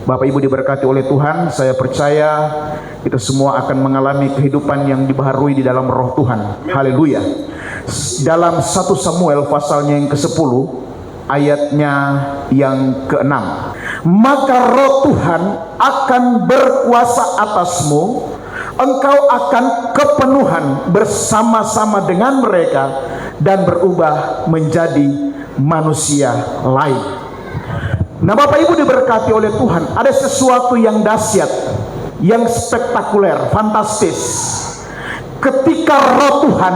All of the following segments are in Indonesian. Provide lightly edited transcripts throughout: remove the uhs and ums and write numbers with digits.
Bapak Ibu diberkati oleh Tuhan, saya percaya kita semua akan mengalami kehidupan yang dibaharui di dalam roh Tuhan. Haleluya. Dalam 1 Samuel pasalnya yang ke-10, ayatnya yang ke-6. Maka roh Tuhan akan berkuasa atasmu, engkau akan kepenuhan bersama-sama dengan mereka dan berubah menjadi manusia lain. Nah, Bapak Ibu diberkati oleh Tuhan, ada sesuatu yang dahsyat, yang spektakuler, fantastis ketika roh Tuhan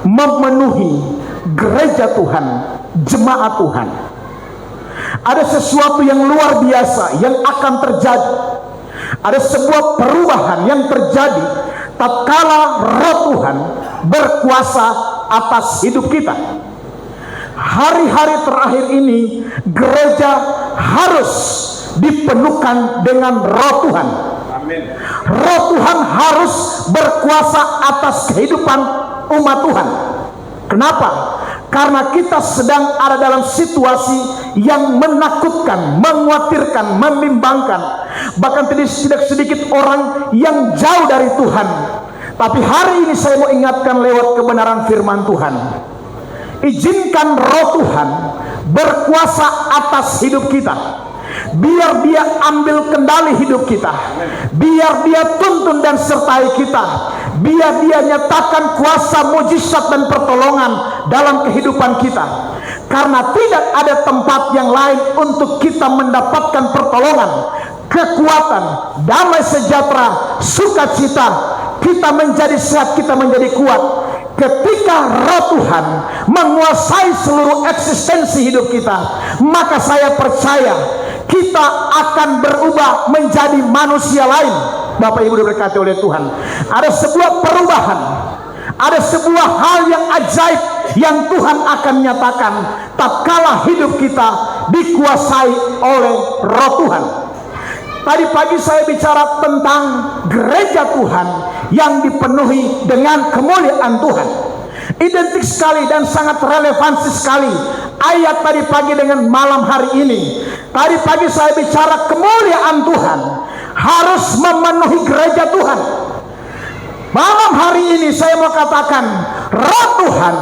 memenuhi gereja Tuhan, jemaat Tuhan. Ada sesuatu yang luar biasa yang akan terjadi. Ada sebuah perubahan yang terjadi tatkala roh Tuhan berkuasa atas hidup kita. Hari-hari terakhir ini gereja harus dipenuhkan dengan roh Tuhan. Amin. Roh Tuhan harus berkuasa atas kehidupan umat Tuhan. Kenapa? Karena kita sedang ada dalam situasi yang menakutkan, mengkhawatirkan, membimbangkan. Bahkan tidak sedikit orang yang jauh dari Tuhan. Tapi hari ini saya mau ingatkan lewat kebenaran firman Tuhan. Izinkan roh Tuhan berkuasa atas hidup kita. Biar dia ambil kendali hidup kita. Biar dia tuntun dan sertai kita. Biar dia nyatakan kuasa, mujizat dan pertolongan dalam kehidupan kita. Karena tidak ada tempat yang lain untuk kita mendapatkan pertolongan, kekuatan, damai sejahtera, sukacita. Kita menjadi sehat, kita menjadi kuat ketika roh Tuhan menguasai seluruh eksistensi hidup kita. Maka saya percaya kita akan berubah menjadi manusia lain. Bapak Ibu diberkati oleh Tuhan, ada sebuah perubahan, ada sebuah hal yang ajaib yang Tuhan akan nyatakan tatkala hidup kita dikuasai oleh roh Tuhan. Tadi pagi saya bicara tentang gereja Tuhan yang dipenuhi dengan kemuliaan Tuhan. Identik sekali dan sangat relevansi sekali ayat tadi pagi dengan malam hari ini. Tadi pagi saya bicara kemuliaan Tuhan harus memenuhi gereja Tuhan. Malam hari ini saya mau katakan roh Tuhan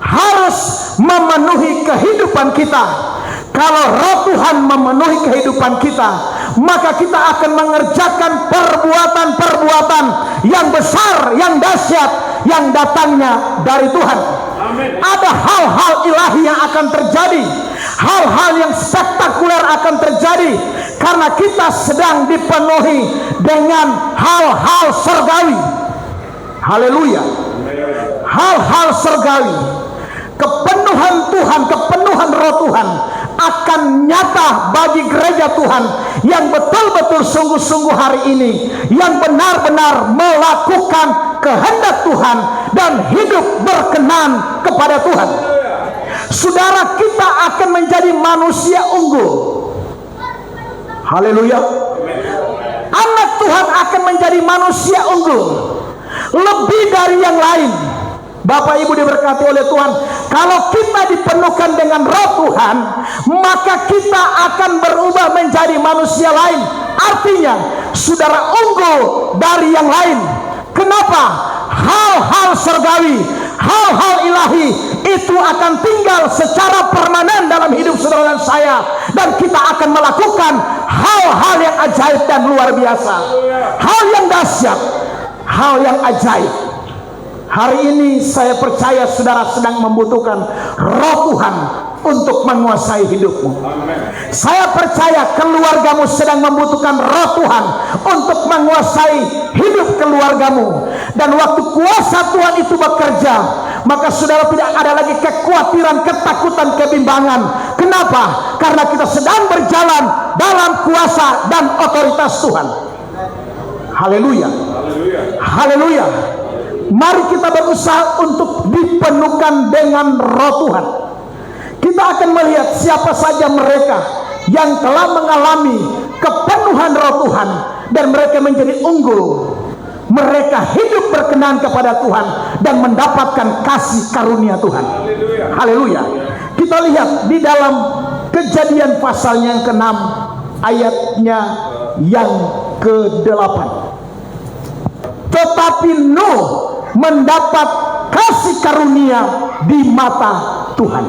harus memenuhi kehidupan kita. Kalau roh Tuhan memenuhi kehidupan kita, maka kita akan mengerjakan perbuatan-perbuatan yang besar, yang dahsyat, yang datangnya dari Tuhan. Amin. Ada hal-hal ilahi yang akan terjadi, hal-hal yang spektakuler akan terjadi, karena kita sedang dipenuhi dengan hal-hal surgawi. Haleluya. Hal-hal surgawi. Kepenuhan Tuhan, kepenuhan roh Tuhan akan nyata bagi gereja Tuhan yang betul-betul sungguh-sungguh hari ini, yang benar-benar melakukan kehendak Tuhan dan hidup berkenan kepada Tuhan. Saudara, kita akan menjadi manusia unggul. Haleluya. Anak Tuhan akan menjadi manusia unggul, lebih dari yang lain. Bapak Ibu diberkati oleh Tuhan, kalau kita dipenuhkan dengan roh Tuhan, maka kita akan berubah menjadi manusia lain. Artinya, saudara unggul dari yang lain. Kenapa? Hal-hal surgawi, hal-hal ilahi itu akan tinggal secara permanen dalam hidup saudara dan saya, dan kita akan melakukan hal-hal yang ajaib dan luar biasa, hal yang dahsyat, hal yang ajaib. Hari ini saya percaya saudara sedang membutuhkan roh Tuhan untuk menguasai hidupmu. Saya percaya keluargamu sedang membutuhkan roh Tuhan untuk menguasai hidup keluargamu. Dan waktu kuasa Tuhan itu bekerja, maka saudara tidak ada lagi kekhawatiran, ketakutan, kebimbangan. Kenapa? Karena kita sedang berjalan dalam kuasa dan otoritas Tuhan. Haleluya. Haleluya. Mari kita berusaha untuk dipenuhkan dengan roh Tuhan. Kita akan melihat siapa saja mereka yang telah mengalami kepenuhan roh Tuhan dan mereka menjadi unggul. Mereka hidup berkenan kepada Tuhan dan mendapatkan kasih karunia Tuhan. Haleluya. Kita lihat di dalam Kejadian pasalnya yang ke-6 ayatnya yang ke-8. Tetapi Nuh mendapat kasih karunia di mata Tuhan.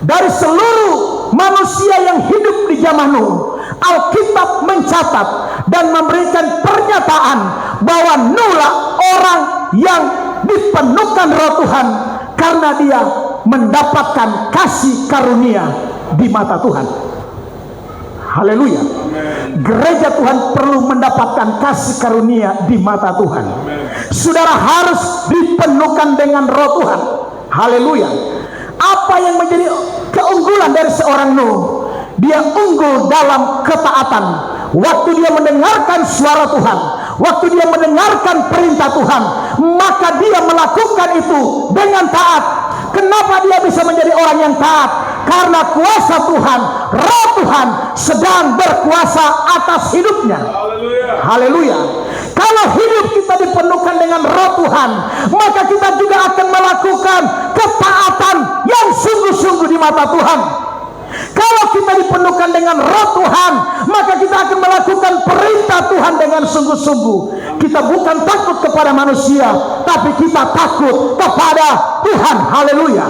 Dari seluruh manusia yang hidup di zaman Nuh, Alkitab mencatat dan memberikan pernyataan bahwa Nuhlah orang yang dipenuhkan Roh Tuhan karena dia mendapatkan kasih karunia di mata Tuhan. Haleluya. Gereja Tuhan perlu mendapatkan kasih karunia di mata Tuhan. Saudara harus dipenuhkan dengan Roh Tuhan. Haleluya. Apa yang menjadi keunggulan dari seorang Nuh? Dia unggul dalam ketaatan. Waktu dia mendengarkan suara Tuhan, waktu dia mendengarkan perintah Tuhan, maka dia melakukan itu dengan taat. Kenapa dia bisa menjadi orang yang taat? Karena kuasa Tuhan, Roh Tuhan sedang berkuasa atas hidupnya. Haleluya. Kalau hidup kita dipenuhkan dengan Roh Tuhan, maka kita juga akan melakukan ketaatan yang sungguh-sungguh di mata Tuhan. Kalau kita dipenuhkan dengan Roh Tuhan, maka kita akan melakukan perintah Tuhan dengan sungguh-sungguh. Kita bukan takut kepada manusia, tapi kita takut kepada Tuhan. Haleluya.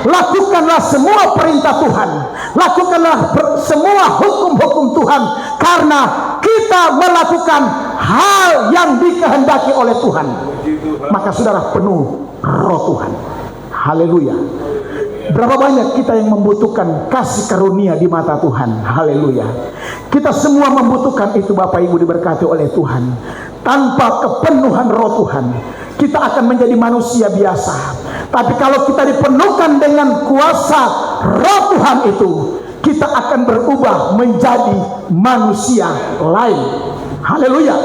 Lakukanlah semua perintah Tuhan, lakukanlah semua hukum-hukum Tuhan, karena kita melakukan hal yang dikehendaki oleh Tuhan. Maka saudara penuh Roh Tuhan. Haleluya. Berapa banyak kita yang membutuhkan kasih karunia di mata Tuhan. Haleluya. Kita semua membutuhkan itu, Bapak Ibu diberkati oleh Tuhan. Tanpa kepenuhan Roh Tuhan, kita akan menjadi manusia biasa. Tapi kalau kita dipenuhkan dengan kuasa Roh Tuhan itu, kita akan berubah menjadi manusia lain. Haleluya.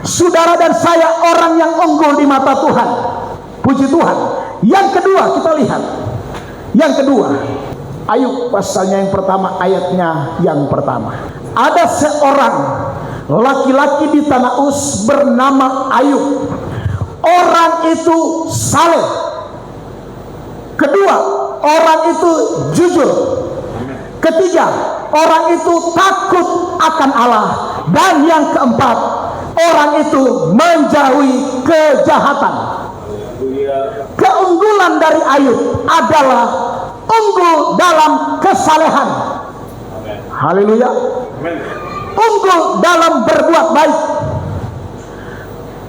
Saudara dan saya orang yang unggul di mata Tuhan. Puji Tuhan. Yang kedua kita lihat. Yang kedua, Ayub pasalnya yang pertama, ayatnya yang pertama. Ada seorang laki-laki di tanah Uz bernama Ayub. Orang itu saleh. Kedua, orang itu jujur. Ketiga, orang itu takut akan Allah. Dan yang keempat, orang itu menjauhi kejahatan. Keunggulan dari Ayub adalah unggul dalam kesalehan. Haleluya. Unggul dalam berbuat baik.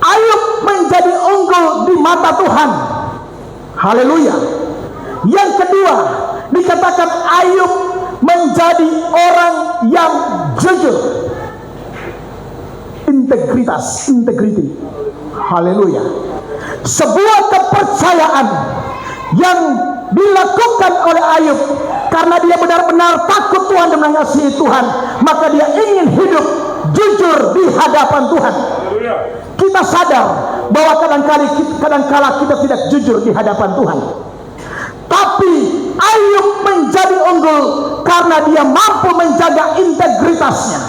Ayub menjadi unggul di mata Tuhan. Haleluya. Yang kedua, dikatakan Ayub menjadi orang yang jujur. Integritas, integrity. Haleluya. Sebuah kepercayaan yang dilakukan oleh Ayub karena dia benar-benar takut Tuhan dan mengasihi Tuhan, maka dia ingin hidup jujur di hadapan Tuhan. Kita sadar bahwa kadang-kala kita tidak jujur di hadapan Tuhan. Tapi Ayub menjadi unggul karena dia mampu menjaga integritasnya.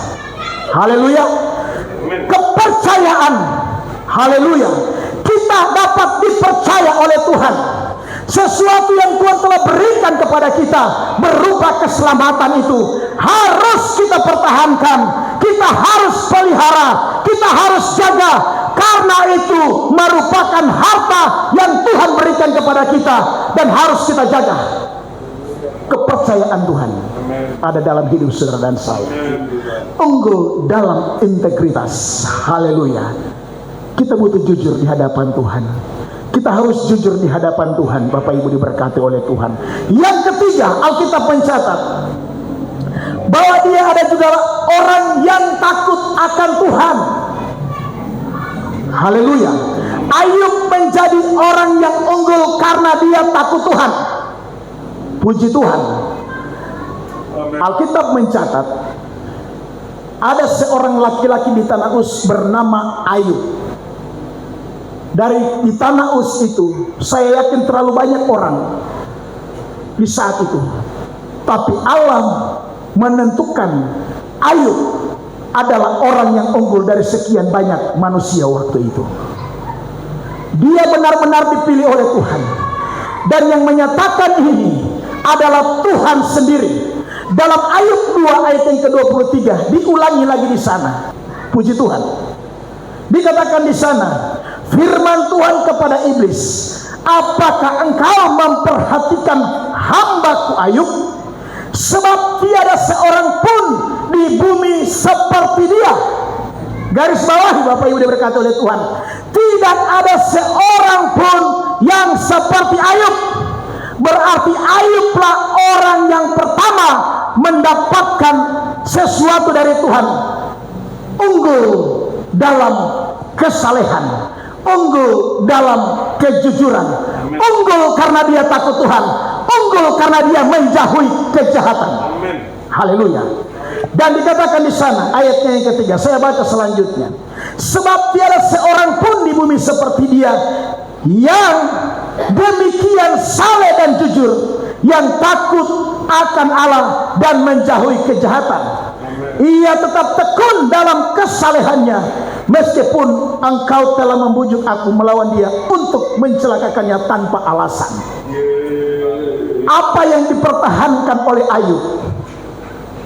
Haleluya. Kepercayaan. Haleluya. Kita dapat dipercaya oleh Tuhan. Sesuatu yang Tuhan telah berikan kepada kita berupa keselamatan itu harus kita pertahankan, kita harus pelihara, kita harus jaga, karena itu merupakan harta yang Tuhan berikan kepada kita dan harus kita jaga. Kepercayaan Tuhan ada dalam hidup saudara dan saya. Unggul dalam integritas. Haleluya. Kita butuh jujur di hadapan Tuhan. Kita harus jujur di hadapan Tuhan. Bapak Ibu diberkati oleh Tuhan. Yang ketiga, Alkitab mencatat bahwa dia ada juga orang yang takut akan Tuhan. Haleluya. Ayub menjadi orang yang unggul karena dia takut Tuhan. Puji Tuhan. Alkitab mencatat ada seorang laki-laki di tanah Uz bernama Ayub. Di tanah Uz itu, saya yakin terlalu banyak orang di saat itu. Tapi Allah menentukan Ayub adalah orang yang unggul dari sekian banyak manusia waktu itu. Dia benar-benar dipilih oleh Tuhan. Dan yang menyatakan ini adalah Tuhan sendiri. Dalam Ayub 2 ayat yang ke-23 diulangi lagi di sana. Puji Tuhan. Dikatakan di sana, firman Tuhan kepada iblis, apakah engkau memperhatikan hambaku Ayub? Sebab tiada seorang pun di bumi seperti dia. Garis bawah Bapak Ibu diberkati oleh Tuhan. Tidak ada seorang pun yang seperti Ayub. Berarti Ayublah orang yang pertama mendapatkan sesuatu dari Tuhan. Unggul dalam kesalehan, unggul dalam kejujuran, unggul karena dia takut Tuhan, unggul karena dia menjauhi kejahatan. Haleluya. Dan dikatakan di sana ayatnya yang ketiga, saya baca selanjutnya. Sebab tiada seorang pun di bumi seperti dia yang demikian saleh dan jujur, yang takut akan Allah dan menjauhi kejahatan. Ia tetap tekun dalam kesalehannya, meskipun engkau telah membujuk aku melawan dia untuk mencelakakannya tanpa alasan. Apa yang dipertahankan oleh Ayub?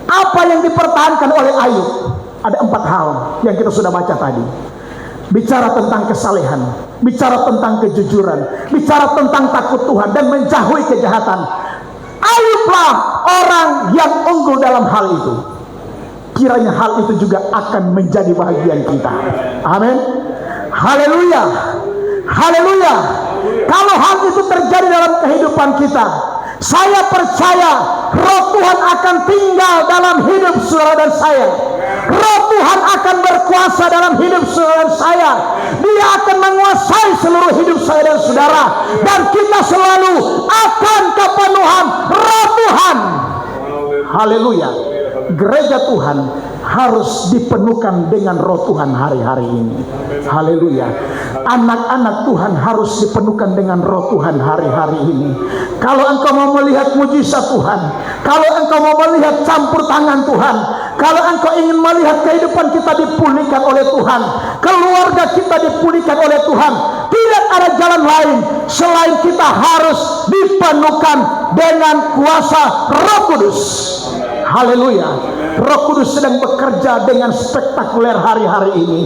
Apa yang dipertahankan oleh Ayub? Ada 4 hal yang kita sudah baca tadi. Bicara tentang kesalehan, bicara tentang kejujuran, bicara tentang takut Tuhan dan menjauhi kejahatan. Ayublah orang yang unggul dalam hal itu. Kiranya hal itu juga akan menjadi bahagian kita. Amin. Haleluya. Haleluya. Kalau hal itu terjadi dalam kehidupan kita, saya percaya Roh Tuhan akan tinggal dalam hidup saudara dan saya. Roh Tuhan akan berkuasa dalam hidup saudara dan saya. Dia akan menguasai seluruh hidup saya dan saudara. Dan kita selalu akan kepenuhan Roh Tuhan. Haleluya. Gereja Tuhan harus dipenuhkan dengan Roh Tuhan hari-hari ini. Haleluya. Anak-anak Tuhan harus dipenuhkan dengan Roh Tuhan hari-hari ini. Kalau engkau mau melihat mujizat Tuhan, kalau engkau mau melihat campur tangan Tuhan, kalau engkau ingin melihat kehidupan kita dipulihkan oleh Tuhan, keluarga kita dipulihkan oleh Tuhan, tidak ada jalan lain selain kita harus dipenuhkan dengan kuasa Roh Kudus. Haleluya. Roh Kudus sedang bekerja dengan spektakuler hari-hari ini.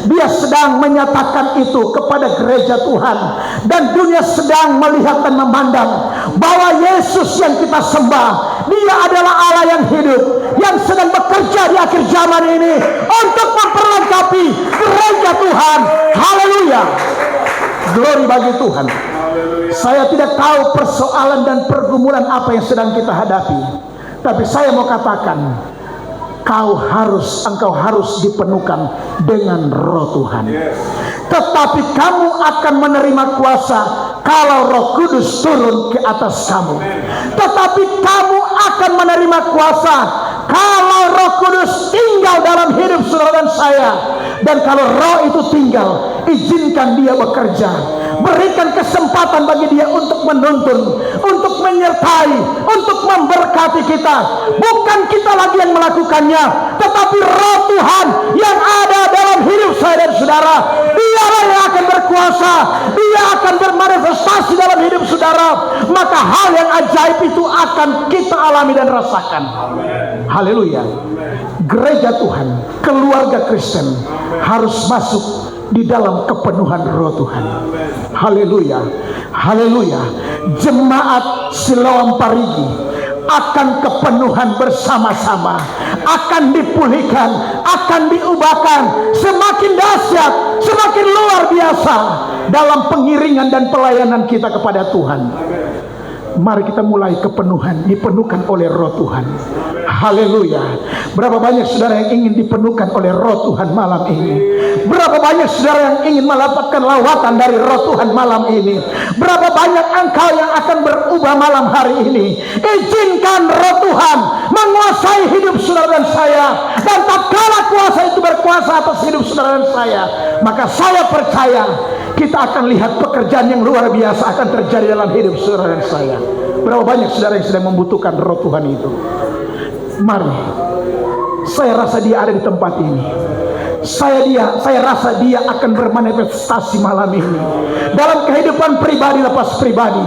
Dia sedang menyatakan itu kepada gereja Tuhan. Dan dunia sedang melihat dan memandang bahwa Yesus yang kita sembah, Dia adalah Allah yang hidup, yang sedang bekerja di akhir zaman ini untuk memperlengkapi gereja Tuhan. Haleluya. Glory bagi Tuhan. Saya tidak tahu persoalan dan pergumulan apa yang sedang kita hadapi, tapi saya mau katakan, engkau harus dipenuhkan dengan Roh Tuhan. Tetapi kamu akan menerima kuasa kalau Roh Kudus turun ke atas kamu. Tetapi kamu akan menerima kuasa kalau Roh Kudus tinggal dalam hidup saudara dan saya. Dan kalau Roh itu tinggal, izinkan Dia bekerja. Berikan kesempatan bagi Dia untuk menuntun, untuk menyertai, untuk memberkati kita. Bukan kita lagi yang melakukannya, tetapi Roh Tuhan yang ada dalam hidup saya dan saudara. Dialah yang akan berkuasa, Dia akan bermanifestasi dalam hidup saudara. Maka hal yang ajaib itu akan kita alami dan rasakan. Haleluya. Gereja Tuhan, keluarga Kristen harus masuk di dalam kepenuhan Roh Tuhan. Haleluya. Haleluya. Jemaat Siloam Parigi akan kepenuhan bersama-sama, akan dipulihkan, akan diubahkan semakin dahsyat, semakin luar biasa dalam pengiringan dan pelayanan kita kepada Tuhan. Mari kita mulai kepenuhan, dipenuhkan oleh Roh Tuhan. Haleluya. Berapa banyak saudara yang ingin dipenuhkan oleh Roh Tuhan malam ini? Berapa banyak saudara yang ingin mendapatkan lawatan dari Roh Tuhan malam ini? Berapa banyak engkau yang akan berubah malam hari ini? Izinkan Roh Tuhan menguasai hidup saudara dan saya. Dan tatkala kuasa itu berkuasa atas hidup saudara dan saya, maka saya percaya kita akan lihat pekerjaan yang luar biasa akan terjadi dalam hidup saudara dan saya. Berapa banyak saudara yang sedang membutuhkan Roh Tuhan itu? Mari. Saya rasa Dia ada di tempat ini. Saya rasa Dia akan bermanifestasi malam ini dalam kehidupan pribadi lepas pribadi,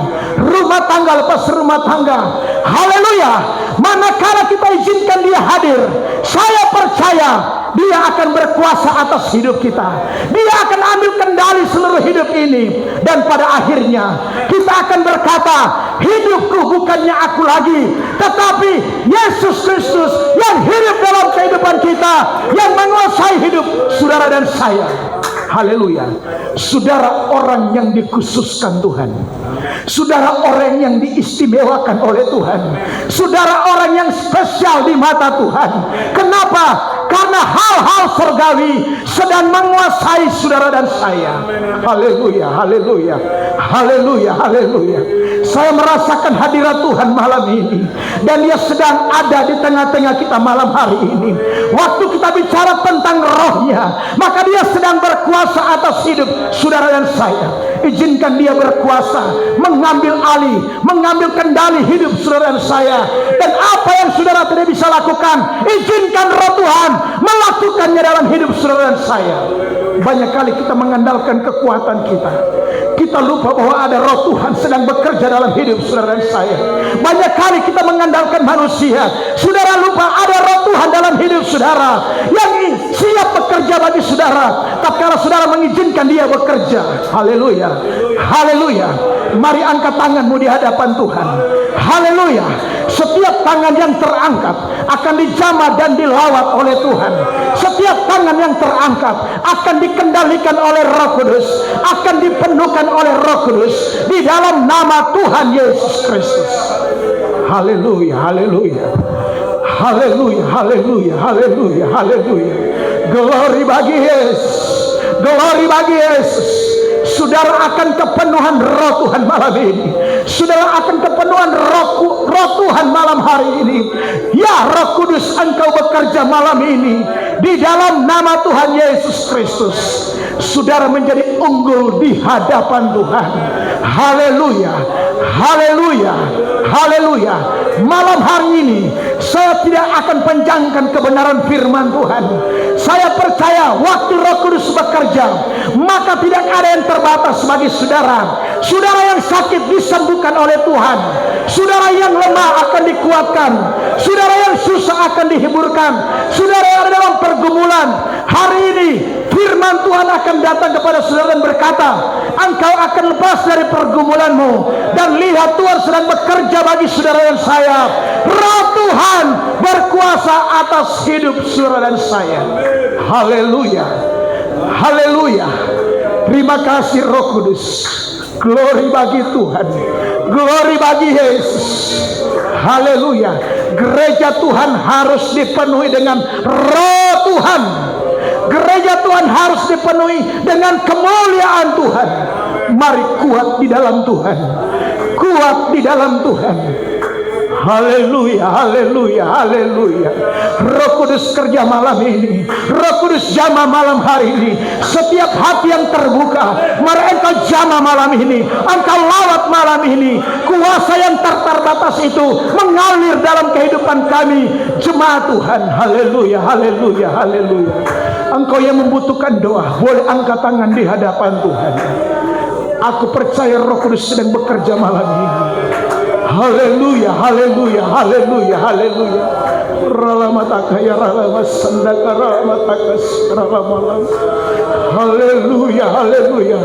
rumah tangga lepas rumah tangga. Haleluya. Manakala kita izinkan dia hadir, saya percaya dia akan berkuasa atas hidup kita. Dia akan ambil kendali seluruh hidup ini. Dan pada akhirnya kita akan berkata, hidupku bukannya aku lagi, tetapi Yesus Kristus yang hidup dalam kehidupan kita, yang menguasai hidup saudara dan saya. Haleluya. Saudara orang yang dikhususkan Tuhan. Saudara orang yang diistimewakan oleh Tuhan. Saudara orang yang spesial di mata Tuhan. Kenapa? Karena hal-hal surgawi sedang menguasai saudara dan saya. Haleluya, haleluya, haleluya, haleluya. Saya merasakan hadirat Tuhan malam ini, dan dia sedang ada di tengah-tengah kita malam hari ini. Waktu kita bicara tentang rohnya, maka dia sedang berkuasa atas hidup saudara dan saya. Izinkan dia berkuasa, mengambil alih, mengambil kendali hidup saudara dan saya. Dan apa yang saudara tidak bisa lakukan, izinkan roh Tuhan melakukannya dalam hidup saudara dan saya. Banyak kali kita mengandalkan kekuatan kita. Kita lupa bahwa ada roh Tuhan sedang bekerja dalam hidup saudara dan saya. Banyak kali kita mengandalkan manusia. Saudara lupa ada roh Tuhan dalam hidup saudara yang siap bekerja bagi saudara. Tapi kalau saudara mengizinkan dia bekerja. Haleluya, haleluya. Mari angkat tanganmu di hadapan Tuhan. Haleluya. Setiap tangan yang terangkat akan dijamah dan dilawat oleh Tuhan. Setiap tangan yang terangkat akan dikendalikan oleh Roh Kudus, akan dipenuhkan oleh Roh Kudus di dalam nama Tuhan Yesus Kristus. Haleluya, haleluya, haleluya, haleluya, haleluya, haleluya. Glory bagi Yesus, glory bagi Yesus. Saudara akan kepenuhan roh Tuhan malam ini. Saudara akan kepenuhan roh Tuhan malam hari ini. Ya Roh Kudus, Engkau bekerja malam ini di dalam nama Tuhan Yesus Kristus. Saudara menjadi unggul di hadapan Tuhan. Haleluya, haleluya, haleluya. Malam hari ini saya tidak akan panjangkan kebenaran firman Tuhan. Saya percaya waktu Roh Kudus bekerja, maka tidak ada yang terbatas bagi saudara. Saudara yang sakit disembuhkan oleh Tuhan. Saudara yang lemah akan dikuatkan. Saudara yang susah akan dihiburkan. Saudara yang ada dalam pergumulan, hari ini firman Tuhan akan datang kepada saudara dan berkata, engkau akan lepas dari pergumulanmu. Dan lihat, Tuhan sedang bekerja bagi saudara dan saya. Roh Tuhan berkuasa atas hidup saudara dan saya. Haleluya, haleluya. Terima kasih Roh Kudus. Glory bagi Tuhan, glory bagi Yesus. Haleluya. Gereja Tuhan harus dipenuhi dengan Roh Tuhan. Gereja Tuhan harus dipenuhi dengan kemuliaan Tuhan. Mari kuat di dalam Tuhan, kuat di dalam Tuhan. Haleluya, haleluya, haleluya. Roh Kudus kerja malam ini. Roh Kudus jamah malam hari ini. Setiap hati yang terbuka, mari engkau jamah malam ini. Engkau lawat malam ini. Kuasa yang terbatas itu mengalir dalam kehidupan kami, jemaat Tuhan. Haleluya, haleluya, haleluya. Engkau yang membutuhkan doa, boleh angkat tangan di hadapan Tuhan. Aku percaya Roh Kudus sedang bekerja malam ini. Haleluya, haleluya, haleluya, haleluya. Ralamataka ya ralamas sandaka ralamataka ralamalam. Haleluya, haleluya,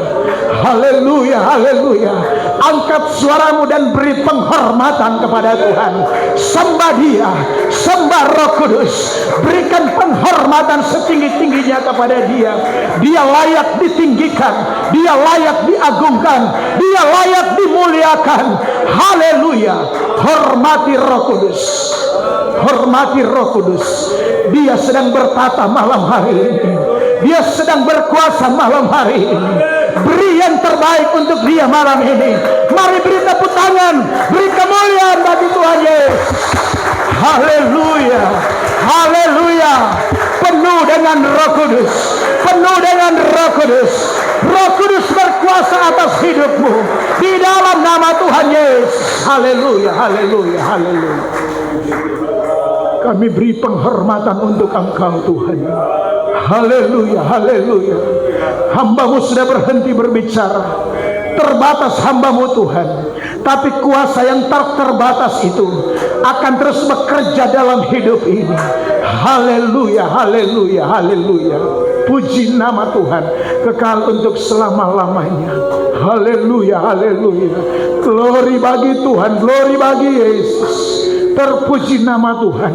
haleluya, haleluya. Angkat suaramu dan beri penghormatan kepada Tuhan. Sembah Dia, sembah Roh Kudus. Berikan penghormatan setinggi-tingginya kepada Dia. Dia layak ditinggikan, Dia layak diagungkan, Dia layak dimuliakan. Haleluya. Hormati Roh Kudus, hormati Roh Kudus. Dia sedang bertata malam hari ini. Dia sedang berkuasa malam hari ini. Beri yang terbaik untuk Dia malam ini. Mari beri tepuk tangan, beri kemuliaan bagi Tuhan Yesus. Haleluya, haleluya. Penuh dengan Roh Kudus, penuh dengan Roh Kudus. Roh Kudus berkuasa atas hidupmu di dalam nama Tuhan Yesus. Haleluya, haleluya, haleluya. Kami beri penghormatan untuk Engkau Tuhan. Haleluya, haleluya. Hamba-Mu sudah berhenti berbicara. terbatas hamba-Mu Tuhan, tapi kuasa yang tak terbatas itu akan terus bekerja dalam hidup ini. Haleluya, haleluya, haleluya. Puji nama Tuhan, kekal untuk selama-lamanya. Haleluya, haleluya. Glory bagi Tuhan, glory bagi Yesus. Terpuji nama Tuhan.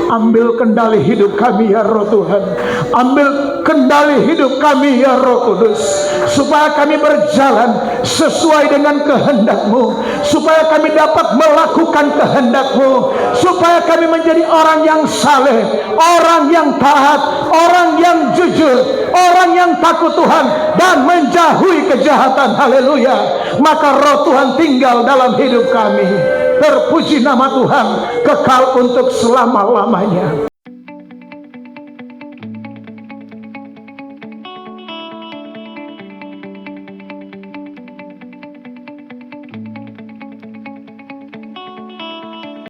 Ambil kendali hidup kami ya Roh Tuhan. Ambil kendali hidup kami ya Roh Kudus, supaya kami berjalan sesuai dengan kehendak-Mu, supaya kami dapat melakukan kehendak-Mu, supaya kami menjadi orang yang saleh, orang yang taat, orang yang jujur, orang yang takut Tuhan dan menjauhi kejahatan. Haleluya. Maka Roh Tuhan tinggal dalam hidup kami. Terpuji nama Tuhan, kekal untuk selama-lamanya.